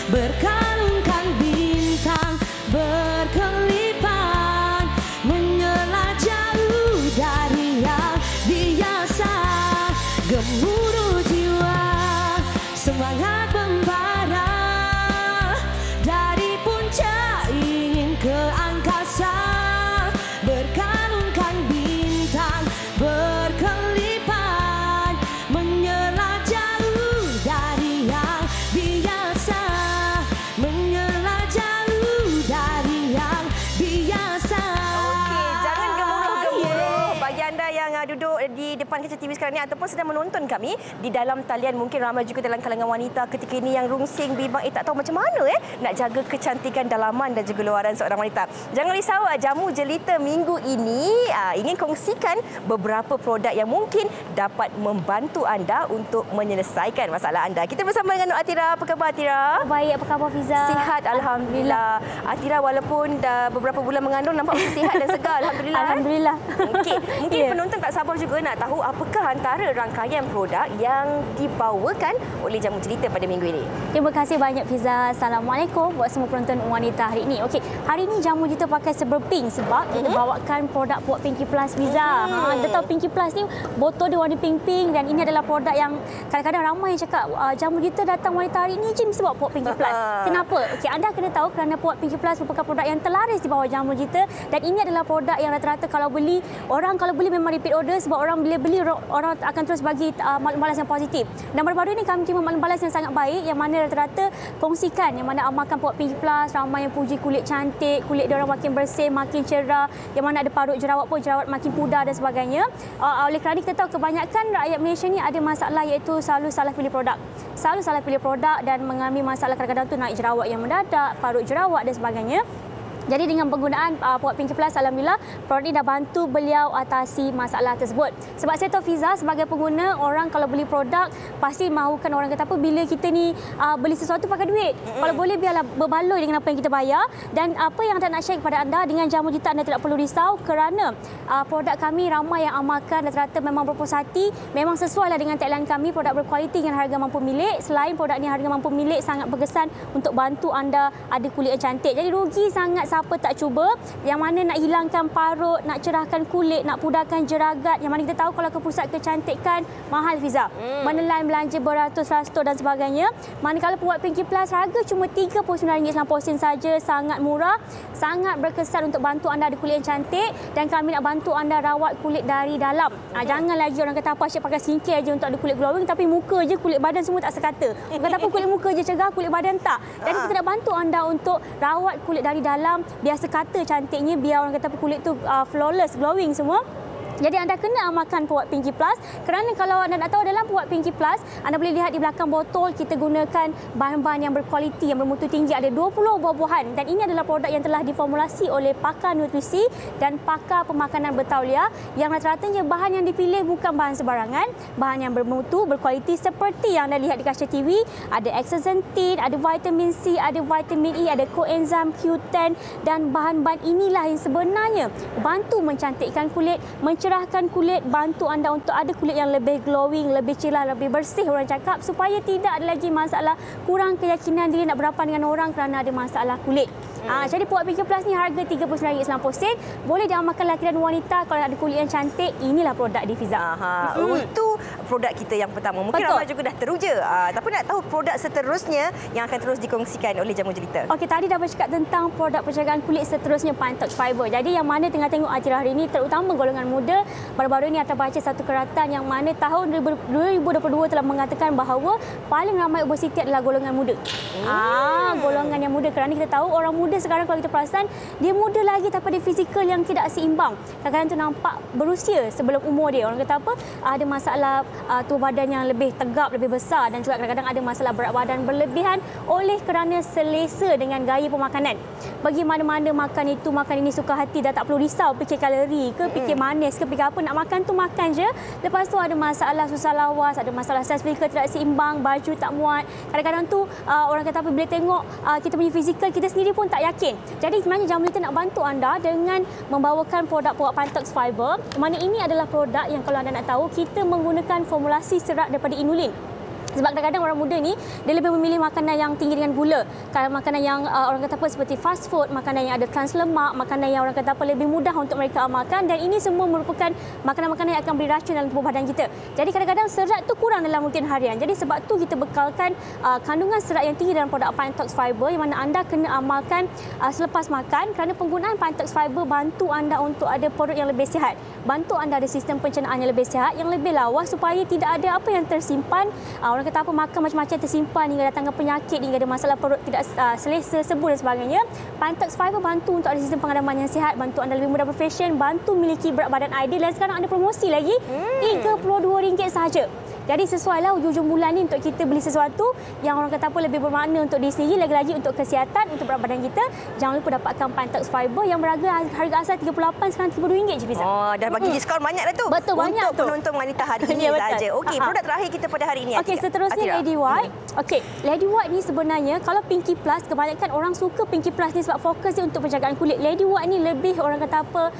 berkalungkan bintang berkelipan, menyala jauh dari yang biasa, gemuruh jiwa. depan kaca TV sekarang ni ataupun sedang menonton kami di dalam talian, mungkin ramai juga dalam kalangan wanita ketika ini yang rungsing, bimbang, tak tahu macam mana nak jaga kecantikan dalaman dan juga luaran seorang wanita. Jangan risau, Jamu Jelita minggu ini ingin kongsikan beberapa produk yang mungkin dapat membantu anda untuk menyelesaikan masalah anda. Kita bersama dengan Nur Atira. Apa khabar Atira? Baik, apa khabar Fiza? Sihat, Alhamdulillah. Atira walaupun dah beberapa bulan mengandung nampak masih sihat dan segar. Alhamdulillah. Alhamdulillah. Okey, mungkin penonton tak sabar juga nak tahu apakah antara rangkaian produk yang dibawakan oleh Jamu Jelita pada minggu ini. Terima kasih banyak Fiza. Assalamualaikum buat semua penonton wanita hari ini. Okey, hari ini Jamu Jelita pakai serba pink sebab kita bawakan produk Puak Pinky Plus Fiza. Anda tahu Pinky Plus ni botol dia warna pink-pink dan ini adalah produk yang kadang-kadang ramai yang cakap Jamu Jelita datang wanita hari ini je sebab Puak Pinky Plus. Kenapa? Okey, anda kena tahu kerana Puak Pinky Plus merupakan produk yang terlaris di bawah Jamu Jelita dan ini adalah produk yang rata-rata kalau beli, orang kalau beli memang repeat order sebab orang bila beli orang akan terus bagi maklumat balas yang positif. Dan baru-baru ini kami terima maklumat balas yang sangat baik yang mana rata-rata kongsikan yang mana amalkan Puak Pinky Plus, ramai yang puji kulit cantik, kulit dia orang makin bersih, makin cerah, yang mana ada parut jerawat pun jerawat makin pudar dan sebagainya. Oleh kerana kita tahu kebanyakan rakyat Malaysia ni ada masalah iaitu selalu salah pilih produk. Selalu salah pilih produk dan mengalami masalah kadang-kadang tu naik jerawat yang mendadak, parut jerawat dan sebagainya. Jadi dengan penggunaan Puak Pinky Plus, alhamdulillah produk ini dah bantu beliau atasi masalah tersebut. Sebab saya tahu Fiza sebagai pengguna, orang kalau beli produk pasti mahukan orang kata apa bila kita ni beli sesuatu pakai duit. Kalau boleh biarlah berbaloi dengan apa yang kita bayar. Dan apa yang anda nak share kepada anda dengan Jamu Jelita, anda tidak perlu risau kerana produk kami ramai yang amalkan, rata-rata memang berpuas hati, memang sesuai lah dengan tagline kami, produk berkualiti dengan harga mampu milik. Selain produk ni harga mampu milik, sangat berkesan untuk bantu anda ada kulit yang cantik. Jadi rugi sangat siapa tak cuba, yang mana nak hilangkan parut, nak cerahkan kulit, nak pudarkan jeragat, yang mana kita tahu kalau ke pusat kecantikan mahal Fiza. Menelan belanja beratus-ratus dan sebagainya. Manakala Puak Pinky Plus harga cuma RM39.90 saja, sangat murah, sangat berkesan untuk bantu anda ada kulit yang cantik dan kami nak bantu anda rawat kulit dari dalam. Jangan lagi orang kata apa asyik pakai skincare je untuk ada kulit glowing tapi muka je, kulit badan semua tak sekata. Kata apa kulit muka je cerah, kulit badan tak. Jadi kita nak bantu anda untuk rawat kulit dari dalam biasa kata cantiknya, biar orang kata kulit tu flawless, glowing semua. Jadi anda kena amalkan Puak Pinky Plus kerana kalau anda nak tahu dalam Puak Pinky Plus, anda boleh lihat di belakang botol kita gunakan bahan-bahan yang berkualiti, yang bermutu tinggi, ada 20 buah-buahan dan ini adalah produk yang telah diformulasi oleh pakar nutrisi dan pakar pemakanan bertauliah yang rata-ratanya bahan yang dipilih bukan bahan sebarangan, bahan yang bermutu, berkualiti seperti yang anda lihat di kaca TV, ada astaxanthin, ada vitamin C, ada vitamin E, ada coenzim Q10 dan bahan-bahan inilah yang sebenarnya bantu mencantikkan kulit, cerahkan kulit, bantu anda untuk ada kulit yang lebih glowing, lebih cerah, lebih bersih orang cakap supaya tidak ada lagi masalah kurang keyakinan diri nak berhadapan dengan orang kerana ada masalah kulit. Jadi Puak Pinky Plus ni harga RM39.90, boleh diamalkan lelaki dan wanita kalau ada kulit yang cantik. Inilah produk di Fiza. Itu produk kita yang pertama. Mungkin ramai juga dah teruja. Tapi nak tahu produk seterusnya yang akan terus dikongsikan oleh Jamu Jelita. Okey, tadi dah bercakap tentang produk pencegahan kulit seterusnya, Pantox Fiber. Jadi yang mana tengah tengok acara hari ini, terutama golongan muda, baru-baru ini akan baca satu keratan yang mana tahun 2022 telah mengatakan bahawa paling ramai obesiti adalah golongan muda. Golongan yang muda kerana kita tahu orang muda sekarang kalau kita perasan dia muda lagi tapi ada fizikal yang tidak seimbang. Kadang-kadang tu nampak berusia sebelum umur dia. Orang kata apa? Ada masalah tubuh badan yang lebih tegap, lebih besar dan juga kadang-kadang ada masalah berat badan berlebihan oleh kerana selesa dengan gaya pemakanan. Bagi mana-mana makan itu, makan ini suka hati, dah tak perlu risau fikir kalori ke, fikir manis ke, fikir apa, nak makan tu makan je. Lepas tu ada masalah susah lawas, ada masalah saiz fizikal tidak seimbang, baju tak muat. Kadang-kadang tu orang kata apa, bila tengok kita punya fizikal, kita sendiri pun tak yakin. Jadi sebenarnya Jamu Jelita nak bantu anda dengan membawakan produk Puak Pantox Fiber. Mana ini adalah produk yang kalau anda nak tahu, kita menggunakan formulasi serat daripada inulin. Sebab kadang-kadang orang muda ni dia lebih memilih makanan yang tinggi dengan gula. Kalau makanan yang orang kata apa seperti fast food, makanan yang ada trans lemak, makanan yang orang kata apa lebih mudah untuk mereka amalkan dan ini semua merupakan makanan-makanan yang akan beri racun dalam tubuh badan kita. Jadi kadang-kadang serat tu kurang dalam rutin harian. Jadi sebab tu kita bekalkan kandungan serat yang tinggi dalam produk Pantox Fiber yang mana anda kena amalkan selepas makan kerana penggunaan Pantox Fiber bantu anda untuk ada perut yang lebih sihat. Bantu anda ada sistem pencernaan yang lebih sihat, yang lebih lawas supaya tidak ada apa yang tersimpan. Orang kata apa, makan macam-macam tersimpan hingga datangkan penyakit, hingga ada masalah perut tidak selesa, sebut dan sebagainya. Pantex Fiber bantu untuk ada sistem pengadaman yang sihat, bantu anda lebih mudah berfashion, bantu memiliki berat badan ideal, dan sekarang ada promosi lagi RM32 sahaja. Jadi sesuailah hujung bulan ni untuk kita beli sesuatu yang orang kata apa lebih bermakna untuk diri sendiri, lagi-lagi untuk kesihatan, untuk berat badan kita. Jangan lupa dapatkan Pantex Fiber yang berharga harga asal RM38, sekarang RM32 je, Fiza. Oh, dah bagi diskaun banyak dah tu. Betul, banyak untuk penonton wanita hari ini saja. Okey, produk terakhir kita pada hari ini. Okey, seterusnya Lady White. Okey, Lady White ni sebenarnya kalau Pinky Plus, kebanyakan orang suka Pinky Plus ni sebab fokus dia untuk penjagaan kulit. Lady White ni lebih orang kata apa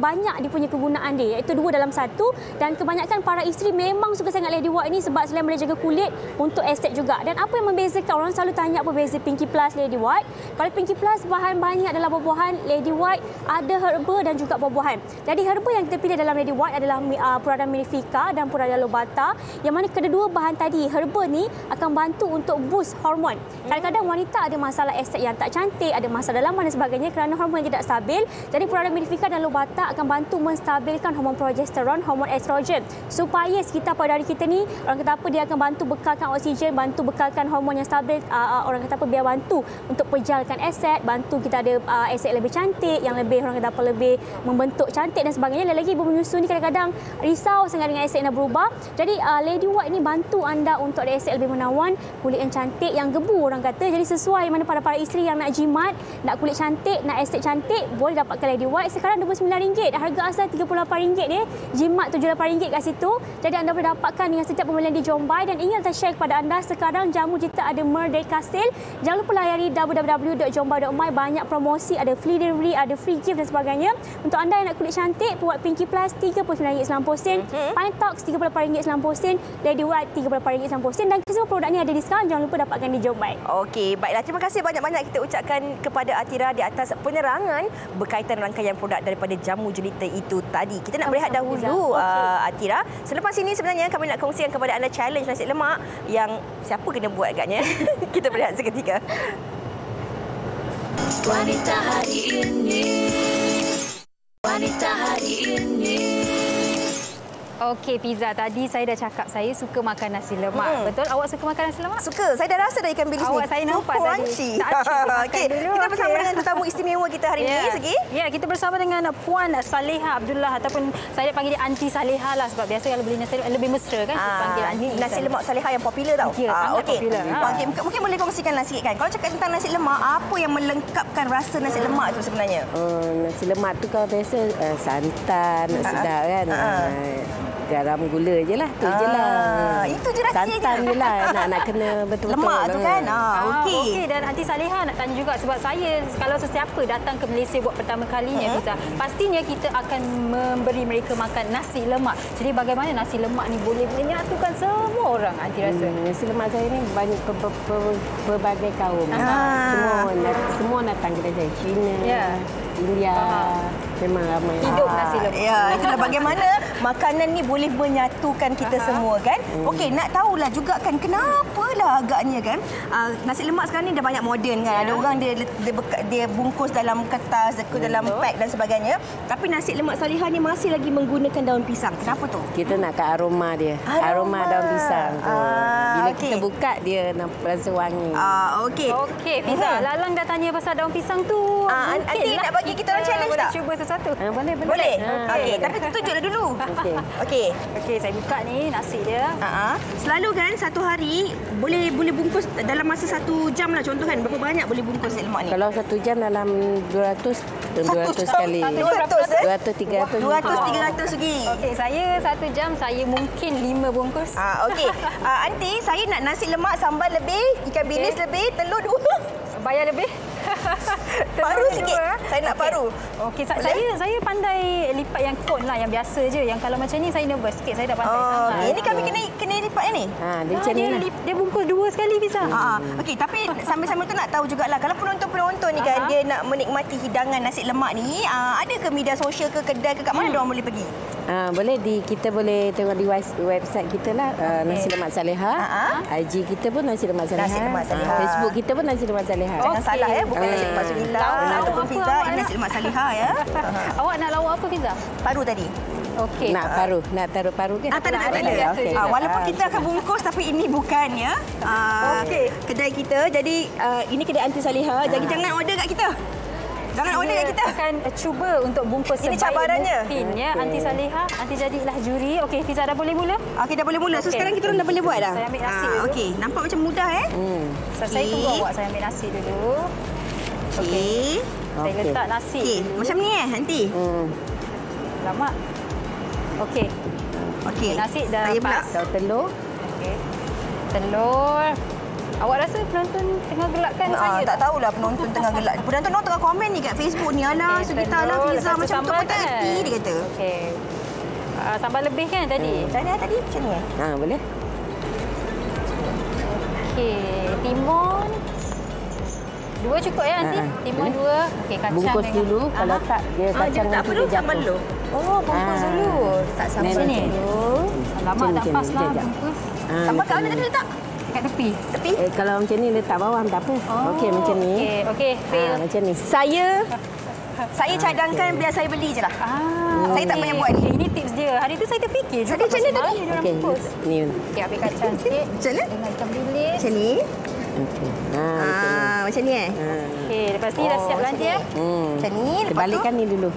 banyak dia punya kegunaan dia, iaitu 2 dalam 1, dan kebanyakan para isteri memang suka sangat Lady White ni sebab selain boleh jaga kulit, untuk estet juga. Dan apa yang membezakan, orang selalu tanya apa beza Pinky Plus Lady White. Kalau Pinky Plus bahan banyak adalah buah-buahan, Lady White ada herba dan juga buah-buahan. Jadi herba yang kita pilih dalam Lady White adalah Purada Minifica dan Purada Lobata, yang mana kedua-dua bahan tadi herba ni akan bantu untuk boost hormon. Kadang-kadang wanita ada masalah estet yang tak cantik, ada masalah dalaman dan sebagainya kerana hormon yang tidak stabil. Jadi Purada Minifica dan Lobata akan bantu menstabilkan hormon progesteron, hormon estrogen, supaya sekitar pada kita ni, orang kata apa, dia akan bantu bekalkan oksigen, bantu bekalkan hormon yang stabil, orang kata apa, biar bantu untuk pejalkan aset, bantu kita ada aset lebih cantik, yang lebih orang kata apa, lebih membentuk cantik dan sebagainya. Lagi-lagi ibu menyusui ni kadang-kadang risau sangat dengan aset yang dah berubah. Jadi Lady White ni bantu anda untuk ada aset lebih menawan, kulit yang cantik, yang gebu orang kata. Jadi sesuai mana para isteri yang nak jimat, nak kulit cantik, nak aset cantik, boleh dapatkan Lady White. Sekarang RM29, harga asal RM38 dia, jimat RM78 kat situ. Jadi anda boleh dapatkan dengan setiap pembelian di Jombai. Dan ingin saya share kepada anda, sekarang jamu kita ada Merdeka Sale. Jangan lupa layari www.jombai.my, banyak promosi, ada free delivery, ada free gift dan sebagainya. Untuk anda yang nak kulit cantik, buat Pinky Plus RM39.90, Pantox RM38.90, Lady White RM38.90, dan semua produk ni ada diskaun. Jangan lupa dapatkan di Jombai. Okey, baiklah, terima kasih banyak-banyak kita ucapkan kepada Atira di atas penerangan berkaitan rangkaian produk daripada jamu jelita itu tadi. Kita nak berehat dahulu, Atira. Selepas ini sebenarnya kami nak kongsikan kepada anda challenge nasi lemak yang siapa kena buat agaknya. Kita berehat seketika. Wanita hari ini, wanita hari ini. Okey, Fiza, tadi saya dah cakap saya suka makan nasi lemak. Betul? Awak suka makan nasi lemak? Suka. Saya dah rasa dah ikan bilis ni. Awak saya nampak tadi. Okey, kita bersama dengan tetamu istimewa kita hari ini, Segi. Ya, kita bersama dengan Puan Saleha Abdullah, ataupun saya panggil dia Aunty Saleha lah, sebab biasa kalau beli nasi lemak lebih mesra kan, panggil Aunty. Nasi lemak Saleha yang popular tau. Ya, sangat popular. Mungkin boleh kongsikanlah sikit kan. Kalau cakap tentang nasi lemak, apa yang melengkapkan rasa nasi lemak tu sebenarnya? Nasi lemak tu kalau biasa santan, sedap kan. Garam, gula je lah. Itu je lah. Itu je rahsia santan je lah. Nak kena betul-betul. Lemak tu kan. Okey. Dan Aunty Saleha nak tanya juga, sebab saya kalau sesiapa datang ke Malaysia buat pertama kalinya, Fiza, pastinya kita akan memberi mereka makan nasi lemak. Jadi bagaimana nasi lemak ni boleh menyatukan semua orang, Aunty rasa? Nasi lemak saya ni banyak berbagai kaum. Semua datang kedai saya. Cina, India, memang ramai. Hidup nasi lemak. Ya, itulah bagaimana makanan ni boleh menyatukan kita semua kan. Okey, nak tahulah juga kan kenapalah agaknya kan nasi lemak sekarang ni dah banyak moden kan. Ada orang dia bungkus dalam kertas, dalam pack dan sebagainya. Tapi nasi lemak Saleha ni masih lagi menggunakan daun pisang. Kenapa tu? Kita nak ke aroma dia. Aroma daun pisang tu. Bila kita buka dia rasa wangi. Okey, Fiza, Lalang dah tanya pasal daun pisang tu. Nanti nak bagi kita orang challenge tak? Cuba sesuatu. Boleh. Okey, tapi tunjuklah dulu. Okey, saya buka ni nasi dia. Selalu kan satu hari boleh bungkus dalam masa 1 jam lah, contoh kan. Berapa banyak boleh bungkus nasi lemak ni? Kalau 1 jam dalam 200 kali. 200, 300. 200, 300 segi. Okey, saya 1 jam saya mungkin 5 bungkus. Okey. Aunty, saya nak nasi lemak sambal lebih, ikan bilis lebih, telur 2. Bayar lebih? Paru sikit. Saya nak paru. Okey, saya pandai lipat yang kon lah, yang biasa je. Yang kalau macam ni saya nervous sikit, saya dah pandai sangat. Ini kami kena lipat ni. Dia bungkus 2 sekali bisa. Okey, tapi sambil-sambil tu nak tahu jugalah, kalau penonton-penonton ni kan dia nak menikmati hidangan nasi lemak ni, ada ke media sosial ke kedai ke kat mana dia orang boleh pergi? Boleh kita boleh tengok di website kita lah, Nasi Lemak Saleha. IG kita pun Nasi Lemak Saleha. Facebook kita pun Nasi Lemak Saleha. Jangan salah bukan Nasi Lemak Sunila ataupun Fiza, ini Nasi Lemak Saleha ya. Awak nak lauk apa, Fiza? Paru tadi. Okey. Nak paruh, nak taruh paruh ke? Tak ada. Okey. Walaupun kita akan bungkus tapi ini bukannya kedai kita. Jadi ini kedai Aunty Saleha. Jadi jangan order kat kita. Jangan order kat kita. Akan cuba untuk bungkus ini sebaik cabarannya. mungkin ya. Aunty Saleha, Aunty jadilah juri. Okey, Fiza dah boleh mula? Okey, dah boleh mula. So sekarang kita orang dah boleh buat dah. Saya ambil nasi dulu. Okey, nampak macam mudah Saya tunggu awak, saya ambil nasi dulu. Okey. Saya letak nasi. Okey, macam ni Aunty. Lama. Okey. Okey. Nasi dah saya pula. pas. Telur. Okey. Telur. Awak rasa penonton tengah gelakkan saya? Tak tahulah penonton tengah gelak. Penonton tengah komen ni kat Facebook ni. Alah, Sugita lah Fiza macam betul-betul hati dia kata. Okey. Sambal lebih kan tadi? Tadi macam ni boleh. Okey, timun. 2 cukup ya nanti? Timun 2. Okey, kacang bungkus dengan dulu. Kalau tak, dia kacang nanti dia jatuh. Oh, bungkus dulu. Tak sambal ni. Alamak, tak pas lah bungkus. Sambal kat mana tadi letak? Kat tepi. Kalau macam ni letak bawah tak apa. Okey, macam ni. Okey. Macam ni. Saya cadangkan biar saya beli je lah. Saya tak payah buat ni. Ini tips dia. Hari tu saya terfikir juga. Macam mana tadi? Okey, ni. Okey, ambil kacang sikit. Macam mana? Dengan ikan bilis. Macam ni. Macam ni Okey, lepas ni dah siap nanti ya. Macam ni. Terbalikkan ni dulu.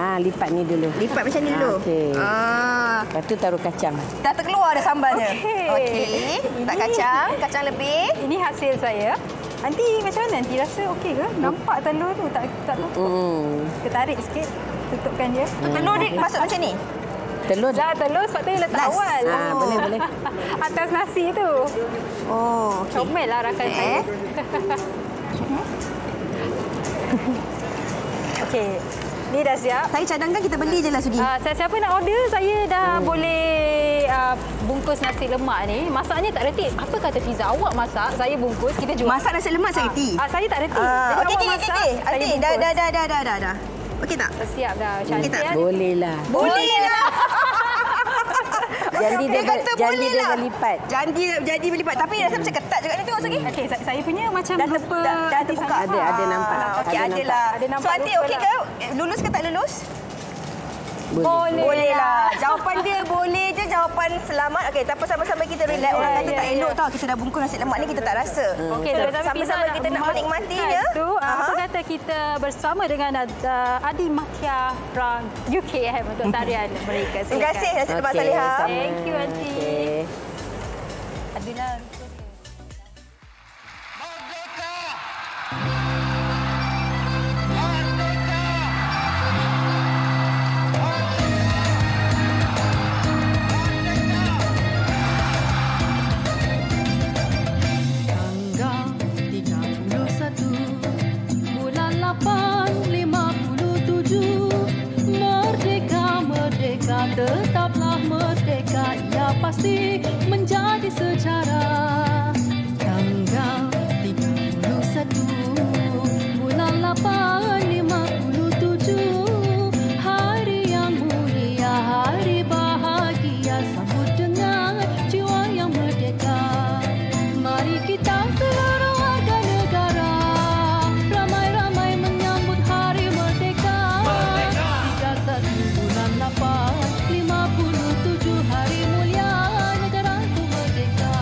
Lipat ni dulu. Lipat macam ni dulu. Okey. Lepas tu taruh kacang. Dah terkeluar dah sambalnya. Okey. Letak kacang lebih. Ini hasil saya. Nanti macam mana? Nanti rasa okey ke? Nampak telur tu tak tutup. Ketarik sikit. Tutupkan dia. Telur dia masuk macam ni? Telur sebab tu letak awal. Boleh. Atas nasi tu. Comel lah rakan saya. Okey. Ni dah siap. Saya cadangkan kita beli je lah Sugi. Siapa nak order, saya dah boleh bungkus nasi lemak ni. Masaknya tak reti. Apa kata Fiza? Awak masak, saya bungkus, kita jual. Masak nasi lemak saya reti. Saya tak reti. Jadi awak masak, saya bungkus. Dah. Okey tak? Siap dah. Cantik. Boleh lah. Janji dia berlipat. Janji berlipat. Tapi rasa macam ketat juga ni tengok Sugi. Okey, saya punya macam lupa. Dah terbuka. Ada nampak. Okey, ada lah. So nanti okey ke? Lulus ke tak lulus? Boleh lah. Jawapan dia boleh je, jawapan selamat. Okey, tak apa, sama-sama kita relax. Orang kata tak elok tau. Kita dah bungkus nasi lemak ni, kita tak rasa. Okey, sama-sama kita nak menikmatinya. Apa kata kita bersama dengan Adi Makia from UK untuk tarian mereka. Terima kasih Nasi Lemak Saleha. Thank you, Aunty. Adila. Tetaplah merdeka, ia pasti menjadi sejarah. Tanggal 31 bulan 8 57, hari yang mulia, hari bahagia, sambut dengan jiwa yang merdeka. Mari kita seluruh warga negara ramai-ramai menyambut hari merdeka. 31 bulan 8 57 hari mulia negaraku merdeka.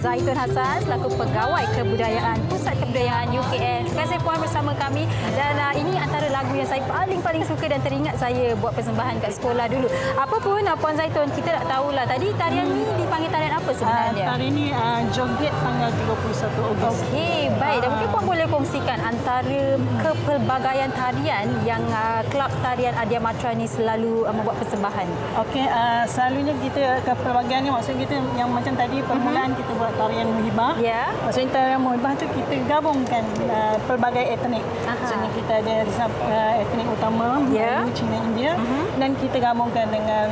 Zaitun Hassan selaku Pegawai Kebudayaan Pusat Kebudayaan UKM. Terima kasih Puan bersama kami. Dan ini antara lagu yang saya paling suka dan teringat saya buat persembahan kat sekolah dulu. Apa pun Puan Zaitun, kita tak tahulah tadi tarian ni dipanggil tarian apa sebenarnya? Tarian ni joget tanggal 31 Ogos. Okey, baik. Dan mungkin Puan boleh kongsikan antara kepelbagaian tarian yang Kelab Tarian Adia Matra ni selalu membuat persembahan. Okey, selalunya kita kepelbagaian ni maksud kita yang macam tadi permulaan kita buat tarian muhibah. Ya. Maksudnya tarian muhibah tu kita gabungkan pelbagai etnik. Maksudnya kita ada etnik utama, Melayu, Cina, India dan kita gabungkan dengan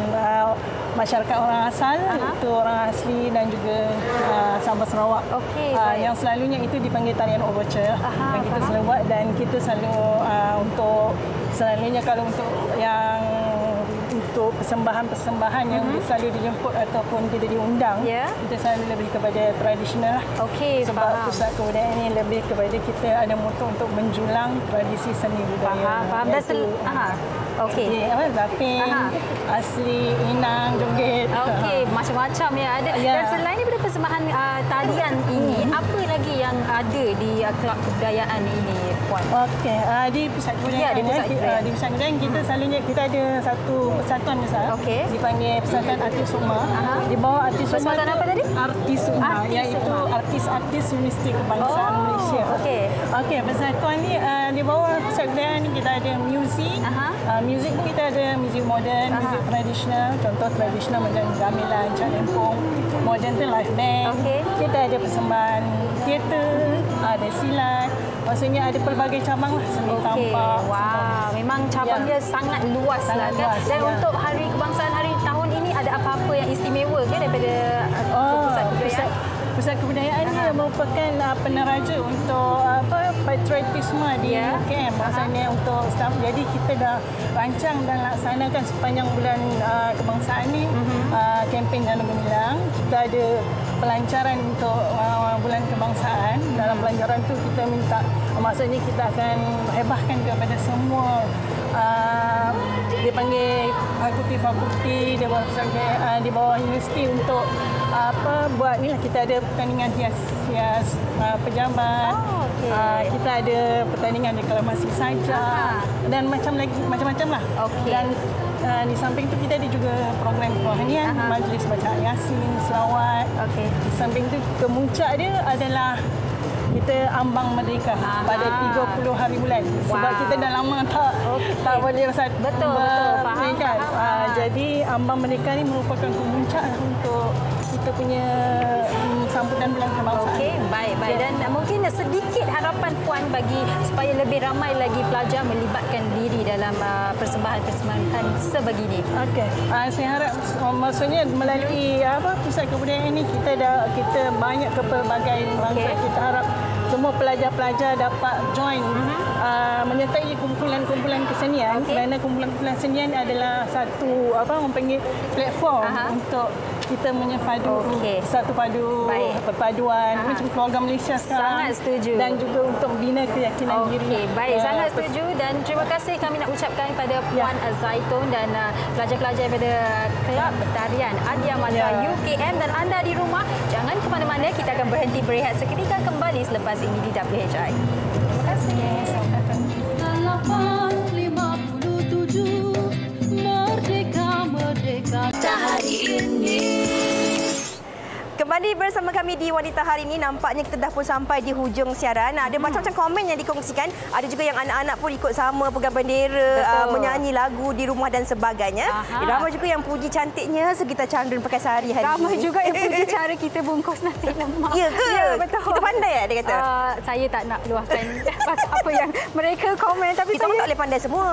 masyarakat orang asal, itu orang asli dan juga Sabah Sarawak. Okey, yang selalunya itu dipanggil tarian overture yang kita selalu buat dan kita selalu untuk selalunya kalau untuk yang untuk persembahan yang selalu dijemput ataupun kita diundang, kita selalu lebih kepada tradisional lah. Okey, sebab pusat kebudayaan ini lebih kepada kita ada moto untuk menjulang tradisi seni budaya. Faham. Dan okey. Zapin, asli, inang, joget. Okey, macam-macam yang ada. Dan selain daripada persembahan tarian ini, apa lagi yang ada di Kelab Kebudayaan ini, Puan? Okey, di pusat kebudayaan di pusat kebudayaan kita selalunya kita ada satu persatuan besar dipanggil Persatuan Artis Umma. Di bawah Artis Umma persatuan apa tadi? Artis Umma, iaitu artis-artis universiti kebangsaan Malaysia. Okey, persatuan ni di bawah pusat kebudayaan ni kita ada muzik. Muzik ni kita ada muzik moden, muzik tradisional. Contoh tradisional macam gamelan, Cak Lempong. Moden tu live band. Kita ada persembahan teater, ada silat. Maksudnya ada pelbagai cabang lah, seni tampak. Wow, memang cabang dia sangat luas lah kan. Dan untuk Hari Kebangsaan hari tahun ini ada apa-apa yang istimewa ke daripada pusat kebudayaan? Pusat kebudayaan ni merupakan peneraja untuk patriotisme di UKM. Maksudnya untuk staff. Jadi kita dah rancang dan laksanakan sepanjang bulan kebangsaan ni kempen Jana Gemilang. Kita ada pelancaran untuk bulan kebangsaan. Dalam pelancaran tu kita minta, maksudnya kita akan hebahkan kepada semua dipanggil fakulti di bawah universiti untuk buat ni lah. Kita ada pertandingan hias pejabat. Kita ada pertandingan deklamasi saja dan macam-macam lah. Dan di samping itu kita ada juga program kerohanian, majlis baca Yasin, selawat. Di samping itu kemuncak dia adalah kita ambang merdeka pada 30 hari bulan. Sebab kita dah lama tak boleh merdeka. Jadi ambang merdeka ni merupakan kemuncak untuk kita punya sambutan bulan kebangsaan. Okey, baik. Dan mungkin sedikit harapan Puan bagi supaya lebih ramai lagi pelajar melibatkan diri dalam persembahan-persembahan sebegini. Okey. Saya harap maksudnya melalui pusat kebudayaan ini kita banyak kepelbagai bangsa. Kita harap semua pelajar-pelajar dapat join menyertai kumpulan-kumpulan kesenian kerana kumpulan-kumpulan kesenian adalah satu platform untuk kita menyepadu satu perpaduan macam keluarga Malaysia sekarang. Sangat setuju. Dan juga untuk membina keyakinan diri. Baik, sangat setuju dan terima kasih kami nak ucapkan kepada Puan Zaitun dan pelajar-pelajar daripada Kelab Tarian Adia Matra UKM dan anda di rumah jangan ke mana-mana, kita akan berhenti berehat seketika, kembali selepas ini di WHI. Terima kasih. Hari ini. Kembali bersama kami di Wanita Hari ini. Nampaknya kita dah pun sampai di hujung siaran. Ada macam-macam komen yang dikongsikan. Ada juga yang anak-anak pun ikut sama pegang bendera, menyanyi lagu di rumah dan sebagainya. Ramai juga yang puji cantiknya Segita Chandran pakai sari hari ini. Ramai juga yang puji cara kita bungkus nasi lemak. Ya ke? Ya, betul. Kita pandai dia kata. Saya tak nak luahkan apa yang mereka komen. Tapi kita pun tak boleh pandai semua.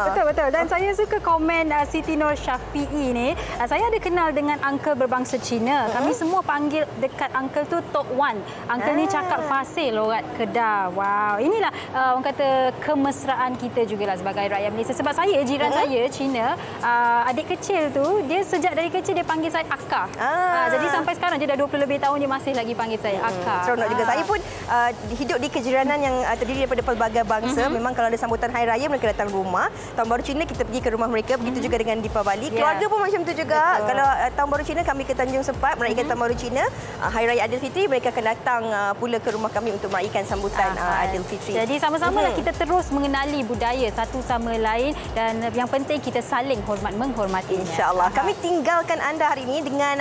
Betul. Dan saya suka komen Siti Nur Syafi'i ni. Saya ada kenal dengan uncle berbangsa Cina. Kami semua panggil dekat uncle tu Tok Wan. Uncle ni cakap fasih lorat Kedah. Wow, inilah orang kata kemesraan kita jugalah sebagai rakyat Malaysia. Sebab saya, jiran saya Cina, adik kecil tu, dia sejak dari kecil dia panggil saya Akak. Jadi sampai sekarang dia dah 20 lebih tahun dia masih lagi panggil saya Akak. Seronok juga. Saya pun hidup di kejiranan yang terdiri daripada pelbagai bangsa. Memang kalau ada sambutan Hari Raya mereka datang rumah. Tahun Baru Cina kita pergi ke rumah mereka. Begitu juga dengan Deepavali. Keluarga pun macam tu juga. Betul. Kalau Tahun Baru Cina kami ke Tanjung Sepat merayakan Tahun Baru Cina. Cina, Hari Raya Aidilfitri, mereka akan datang pula ke rumah kami untuk meraihkan sambutan Aidilfitri. Jadi sama-samalah kita terus mengenali budaya satu sama lain dan yang penting kita saling menghormati. InsyaAllah. Kami tinggalkan anda hari ini dengan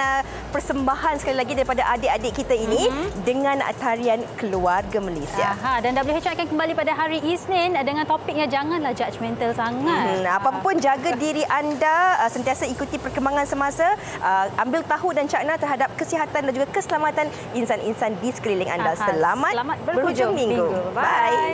persembahan sekali lagi daripada adik-adik kita ini dengan tarian Keluarga Malaysia. Dan WH akan kembali pada hari Isnin dengan topiknya janganlah judgemental sangat. Apapun jaga diri anda, sentiasa ikuti perkembangan semasa, ambil tahu dan cakna terhadap kesihatan dan juga keselamatan insan-insan di sekeliling anda. Selamat berhujung minggu. Bye.